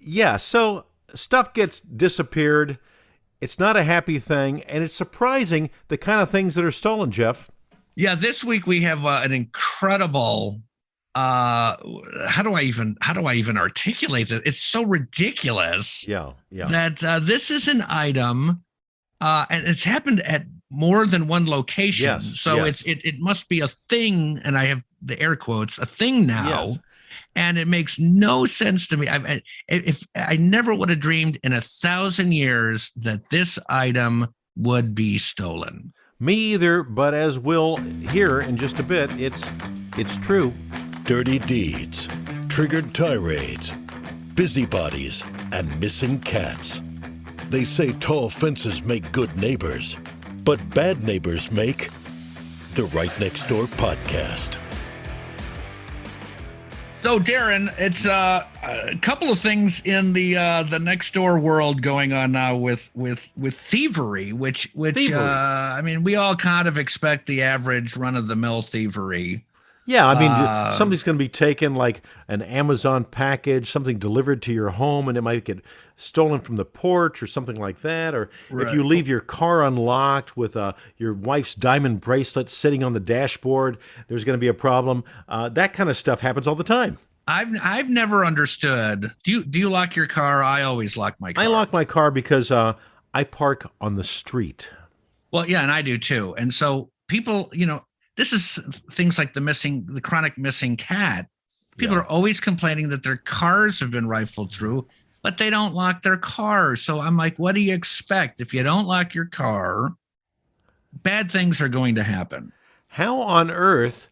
Yeah, so stuff gets disappeared. It's not a happy thing, and it's surprising the kind of things that are stolen, Jeff. Yeah, this week we have an incredible. How do I even articulate it? It's so ridiculous Yeah, yeah. that this is an item, and it's happened at more than one location. Yes, So yes, it must be a thing, and I have the air quotes, a thing now. yes. And it makes no sense to me. If I never would have dreamed in 1,000 years that this item would be stolen. Me either, but as we'll hear in just a bit, it's true. Dirty deeds, triggered tirades, busybodies, and missing cats. They say tall fences make good neighbors, but bad neighbors make the Right Next Door podcast. So, Darren, it's a couple of things in the next door world going on now with thievery, which Thievery. I mean, we all kind of expect the average run of the mill thievery. Yeah, I mean, somebody's going to be taking like an Amazon package, something delivered to your home, and it might get stolen from the porch or something like that. Or if you leave your car unlocked with your wife's diamond bracelet sitting on the dashboard, there's going to be a problem. That kind of stuff happens all the time. I've never understood. Do you lock your car? I always lock my car. I lock my car because I park on the street. Well, yeah, and I do too. And so people, this is things like the chronic missing cat. People are always complaining that their cars have been rifled through, but they don't lock their cars. So I'm like, what do you expect? If you don't lock your car, bad things are going to happen. How on earth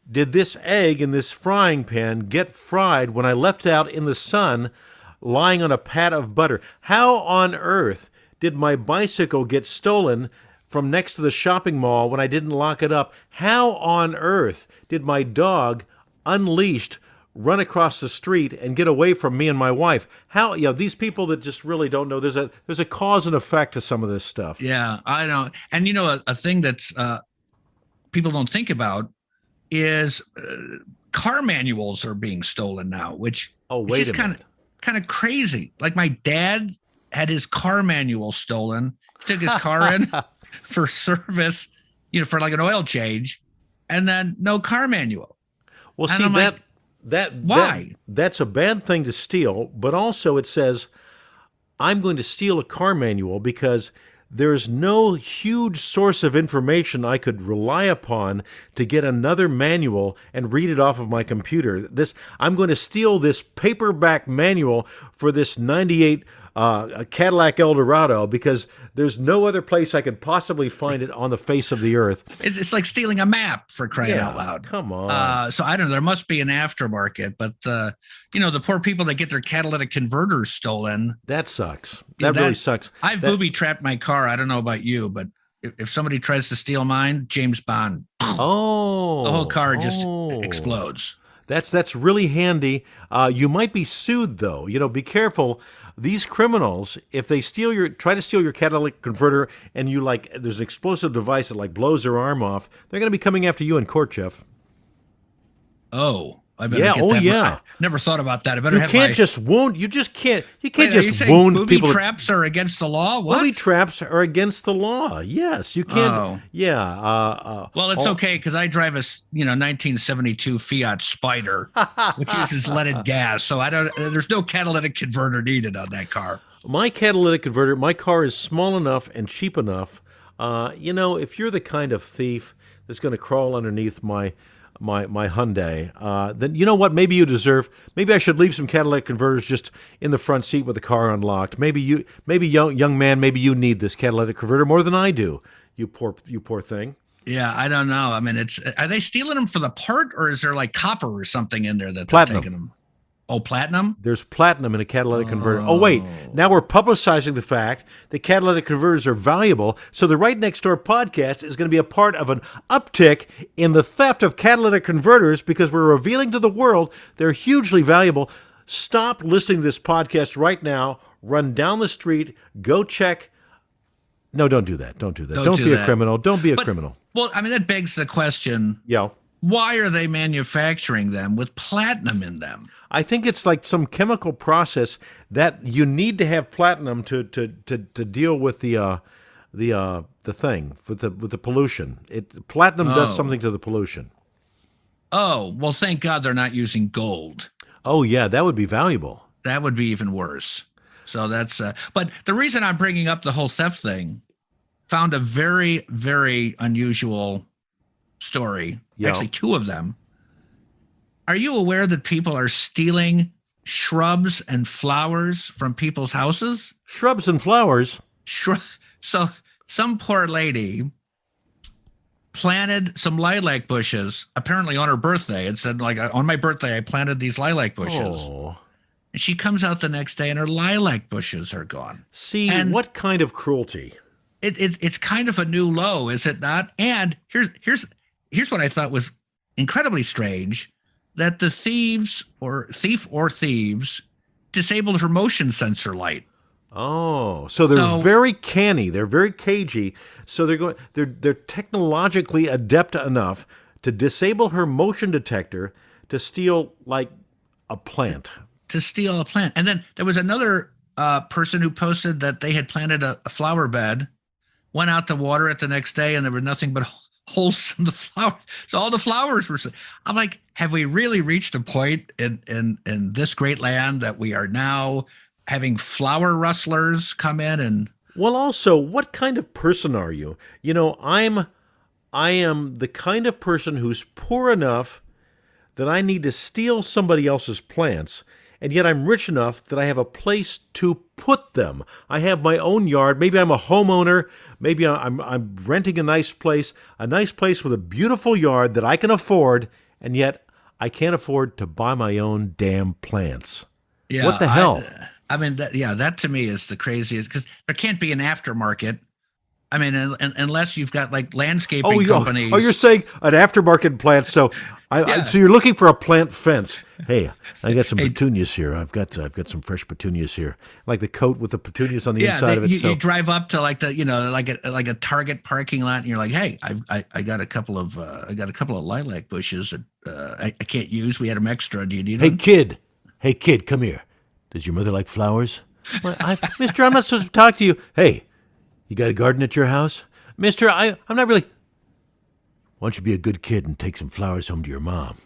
did this egg in this frying pan get fried when I left it out in the sun lying on a pat of butter? How on earth did my bicycle get stolen from next to the shopping mall when I didn't lock it up? How on earth did my dog, unleashed, run across the street and get away from me and my wife? How, these people that just really don't know, there's a cause and effect to some of this stuff. Yeah, I know. And a thing that's people don't think about is car manuals are being stolen now, which is kind of crazy. Like my dad had his car manual stolen, took his car in for service, for like an oil change, and then no car manual. Well, and see, I'm like, why? That's a bad thing to steal, but also it says, I'm going to steal a car manual because there's no huge source of information I could rely upon to get another manual and read it off of my computer. I'm going to steal this paperback manual for this 98 Cadillac Eldorado because there's no other place I could possibly find it on the face of the earth. It's like stealing a map, for crying out loud. Come on. So I don't know. There must be an aftermarket, but the poor people that get their catalytic converters stolen. That sucks. That really sucks. I've booby trapped my car. I don't know about you, but if somebody tries to steal mine, James Bond. Oh. The whole car just explodes. That's really handy. You might be sued though. Be careful. These criminals, if they try to steal your catalytic converter, and there's an explosive device that blows their arm off, they're going to be coming after you in court, Jeff. Oh, I better get that. Yeah. I never thought about that. I better have just wound. You just can't. You can't Wait, just wound booby people. Traps are against the law. What? Booby traps are against the law. Yes, you can't. Oh. Yeah. Well, it's okay because I drive a 1972 Fiat Spider, which uses leaded gas, so I don't. There's no catalytic converter needed on that car. My catalytic converter. My car is small enough and cheap enough. If you're the kind of thief that's going to crawl underneath my Hyundai, then you know what? Maybe I should leave some catalytic converters just in the front seat with the car unlocked. Maybe young man, maybe you need this catalytic converter more than I do. You poor thing. Yeah, I don't know. I mean, are they stealing them for the part, or is there like copper or something in there that platinum. They're taking them? Oh, platinum? There's platinum in a catalytic converter. Oh, wait. Now we're publicizing the fact that catalytic converters are valuable. So the Right Next Door podcast is going to be a part of an uptick in the theft of catalytic converters because we're revealing to the world they're hugely valuable. Stop listening to this podcast right now. Run down the street. Go check. No, don't do that. Don't do that. Don't be a criminal. Don't be a criminal. Well, I mean, that begs the question. Yeah. why are they manufacturing them with platinum in them? I think it's like some chemical process that you need to have platinum to deal with the thing with the pollution. Platinum does Oh. something to the pollution. Oh, well, thank God they're not using gold. Oh yeah, that would be valuable. That would be even worse. So that's, but the reason I'm bringing up the whole theft thing, found a very, very unusual story. Yeah. Actually, two of them. Are you aware that people are stealing shrubs and flowers from people's houses? Shrubs and flowers. So some poor lady planted some lilac bushes, apparently on her birthday. It said, like, on my birthday, I planted these lilac bushes. Oh. And she comes out the next day and her lilac bushes are gone. See, And what kind of cruelty? it's kind of a new low, is it not? And here's what I thought was incredibly strange, that the thief or thieves disabled her motion sensor light. Oh, so they're very canny. They're very cagey. So they're technologically adept enough to disable her motion detector to steal like a plant. To steal a plant. And then there was another person who posted that they had planted a flower bed, went out to water it the next day, and there were nothing but holes in the flower. So all the flowers were. I'm like, have we really reached a point in this great land that we are now having flower rustlers come in and? Well, also, what kind of person are you? You know, I am the kind of person who's poor enough that I need to steal somebody else's plants, and yet I'm rich enough that I have a place to put them. I have my own yard. Maybe I'm a homeowner. Maybe I'm renting a nice place with a beautiful yard that I can afford, and yet I can't afford to buy my own damn plants. Yeah, what the hell? I mean, that to me is the craziest, because there can't be an aftermarket. I mean, unless you've got like landscaping companies. Oh, you're saying an aftermarket plant. So, so you're looking for a plant fence. Hey, I got some petunias here. I've got some fresh petunias here, like the coat with the petunias on the inside of it. You drive up to like like a Target parking lot, and you're like, hey, I got a couple of lilac bushes that I can't use. We had them extra. Do you need them? Hey kid, come here. Does your mother like flowers? Well, Mister, I'm not supposed to talk to you. Hey. You got a garden at your house? Mister, I'm not really. Why don't you be a good kid and take some flowers home to your mom?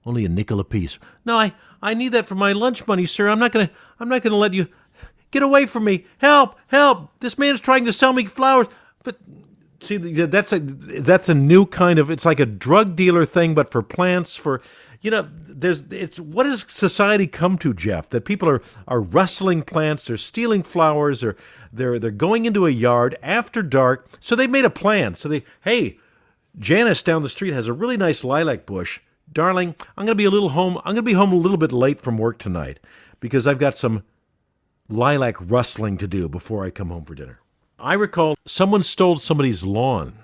Only a nickel apiece. No, I need that for my lunch money, sir. I'm not gonna let you. Get away from me. Help! This man's trying to sell me flowers. But see, that's a new kind of, it's like a drug dealer thing, but for plants, for, you know, what has society come to, Jeff? That people are rustling plants, they're stealing flowers, or they're going into a yard after dark. So they made a plan. So hey, Janice down the street has a really nice lilac bush. Darling, I'm going to be home a little bit late from work tonight because I've got some lilac rustling to do before I come home for dinner. I recall someone stole somebody's lawn.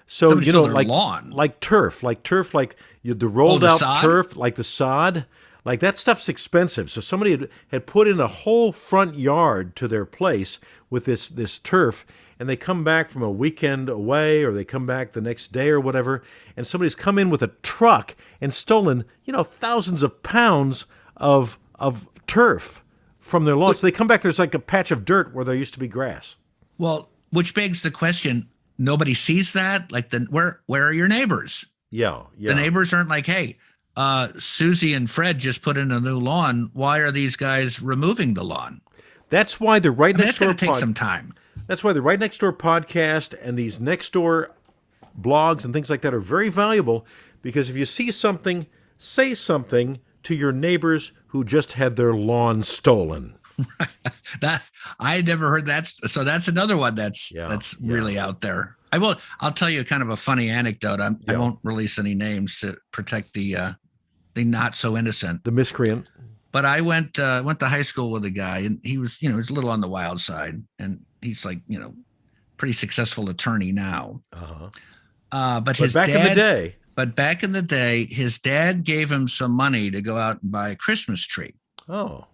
So, Somebody you know, stole their lawn. like turf, the rolled out sod? turf, like the sod, like that stuff's expensive. So somebody had put in a whole front yard to their place with this turf, and they come back from a weekend away, or they come back the next day or whatever, and somebody's come in with a truck and stolen, you know, thousands of pounds of turf from their lawn. So they come back, there's like a patch of dirt where there used to be grass. Well, which begs the question, nobody sees that? Like, where are your neighbors? Yeah. The neighbors aren't like, hey, Susie and Fred just put in a new lawn. Why are these guys removing the lawn? That's why the right next door. That's going to take some time. That's why the Right Next Door podcast and these next door blogs and things like that are very valuable, because if you see something, say something to your neighbors who just had their lawn stolen. That I never heard that. So that's another one that's really out there. I'll tell you kind of a funny anecdote. I won't release any names to protect the not so innocent, the miscreant. But I went to high school with a guy, and he was, he was a little on the wild side, and he's like, pretty successful attorney now. But back in the day, his dad gave him some money to go out and buy a Christmas tree. Oh.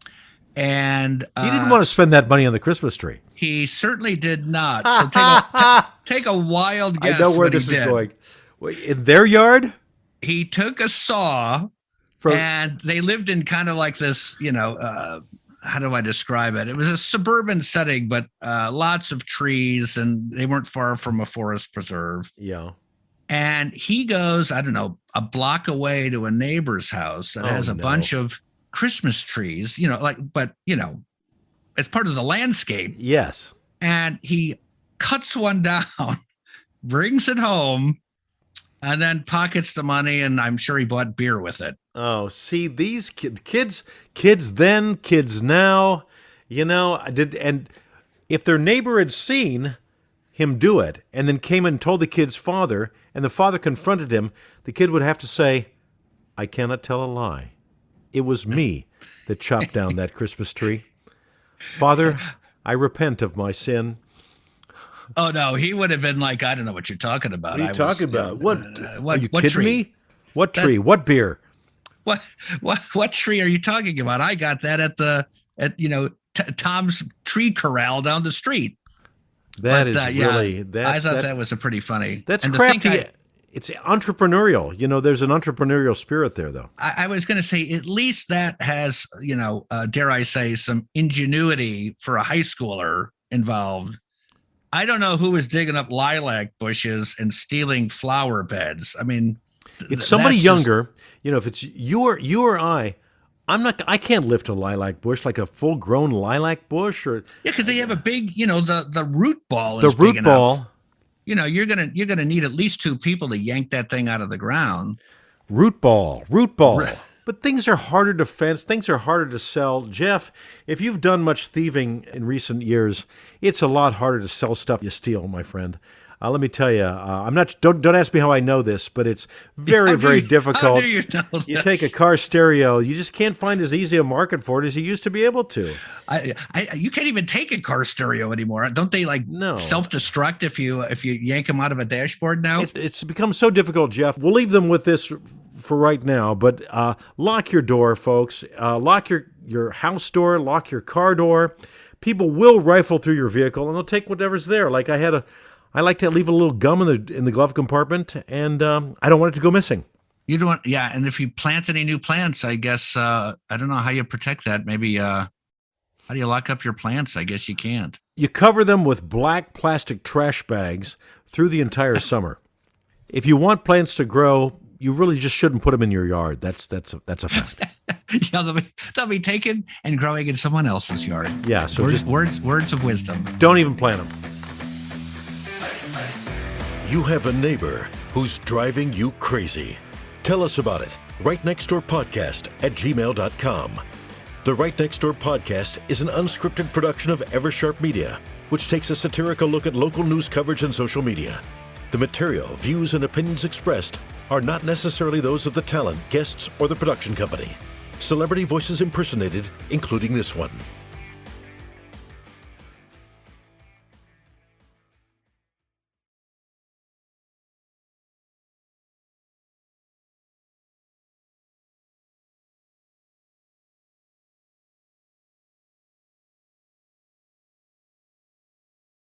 And he didn't want to spend that money on the Christmas tree. He certainly did not. So take a wild guess. I know where this is going. In their yard? he took a saw, and they lived in kind of like this, how do I describe it? It was a suburban setting, but lots of trees, and they weren't far from a forest preserve. Yeah. And he goes, I don't know, a block away to a neighbor's house that has a bunch of Christmas trees, it's part of the landscape. Yes. And he cuts one down, brings it home, and then pockets the money, and I'm sure he bought beer with it. Oh, see, these kids then, kids now, and if their neighbor had seen him do it and then came and told the kid's father, and the father confronted him, the kid would have to say, I cannot tell a lie. It was me that chopped down that Christmas tree. Father, I repent of my sin. Oh, no, he would have been like, I don't know what you're talking about. What are you talking about? What are you what kidding tree? me? What tree? What beer? What tree are you talking about? I got that at Tom's tree corral down the street. That is really. I thought that was a pretty funny. That's crafty. It's entrepreneurial. There's an entrepreneurial spirit there, though. I was going to say at least that has, dare I say, some ingenuity for a high schooler involved. I don't know who was digging up lilac bushes and stealing flower beds. I mean, it's somebody younger. If it's you or I can't lift a lilac bush, like a full-grown lilac bush, or because they have a big, the root ball. The root ball. You're gonna need at least two people to yank that thing out of the ground. Root ball. But things are harder to fence. Things are harder to sell. Jeff, if you've done much thieving in recent years, it's a lot harder to sell stuff you steal, my friend. Let me tell you, I'm not. Don't ask me how I know this, but it's very difficult. How do you know this? You take a car stereo, you just can't find as easy a market for it as you used to be able to. You can't even take a car stereo anymore. Don't they self-destruct if you yank them out of a dashboard now? It's become so difficult, Jeff. We'll leave them with this for right now, but lock your door, folks. Lock your house door. Lock your car door. People will rifle through your vehicle and they'll take whatever's there. Like I like to leave a little gum in the glove compartment, and I don't want it to go missing. You don't want, yeah. And if you plant any new plants, I guess I don't know how you protect that. Maybe how do you lock up your plants? I guess you can't. You cover them with black plastic trash bags through the entire summer. If you want plants to grow, you really just shouldn't put them in your yard. That's a fact. Yeah, they'll be taken and growing in someone else's yard. Yeah. So words of wisdom. Don't even plant them. You have a neighbor who's driving you crazy. Tell us about it. Right Next Door Podcast at gmail.com. The Right Next Door Podcast is an unscripted production of Eversharp Media, which takes a satirical look at local news coverage and social media. The material, views, and opinions expressed are not necessarily those of the talent, guests, or the production company. Celebrity voices impersonated, including this one.